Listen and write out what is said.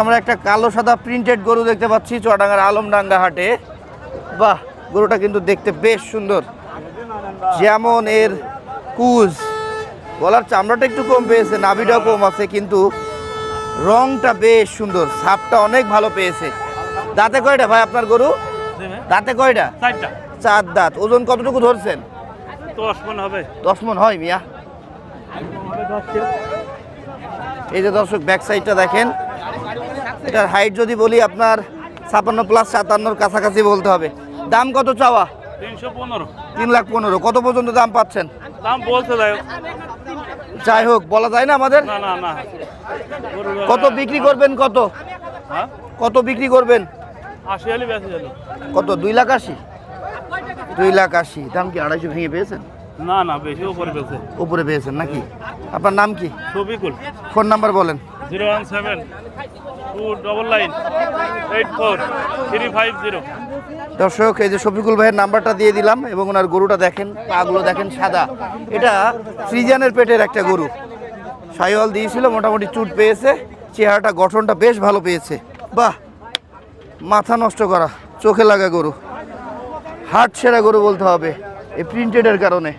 আমরা একটা কালো সাদা প্রিন্টেড গরু দেখতে পাচ্ছি চুয়াডাঙ্গার আলমডাঙ্গা হাটে। বাহ, গরুটা কিন্তু দেখতে বেশ সুন্দর। যেমন এর কুজ, গলার চামড়াটা একটু কম পেয়েছে, নাভিটাও কম আছে, কিন্তু রংটা বেশ সুন্দর, ছাপটা অনেক ভালো পেয়েছে। দাঁতে কয়টা ভাই আপনার গরু? দাঁতে কয়টা? চার দাঁত। ওজন কতটুকু ধরছেন? 10 মণ হবে। 10 মণ হয় মিয়া। এই যে দর্শক ব্যাক সাইডটা দেখেন, এটার হাইট যদি বলি আপনার 56 প্লাস 57 কাছাকাছি বলতে হবে। দাম কত চাওয়া? 315। 3,15,000। কত পর্যন্ত দাম পাচ্ছেন? দাম বলতে যাই হোক, বলা যায় না আমাদের। না না না। কত বিক্রি করবেন? কত হ্যাঁ, কত বিক্রি করবেন? 80 হলে বেশি হলো। কত? 2,80,000। 2,80,000। দাম কি 250 ভেঙে পেয়েছেন? না না, বেশি উপরে বেশি। উপরে পেয়েছেন নাকি? আপনার নাম কি? শফিকুল। ফোন নাম্বার বলেন। 017-299-84-350। দর্শক, এই যে শফিকুল ভাইয়ের নাম্বারটা দিয়ে দিলাম, এবং ওনার গরুটা দেখেন, পাগুলো দেখেন সাদা। এটা ফ্রিজিয়ানের পেটের একটা গরু, সাইওয়াল দিয়েছিল, মোটামুটি চুট পেয়েছে, চেহারাটা গঠনটা বেশ ভালো পেয়েছে। বাহ, মাথা নষ্ট করা, চোখে লাগা গরু, হাট সেরা গরু বলতে হবে এই প্রিন্টেডের কারণে।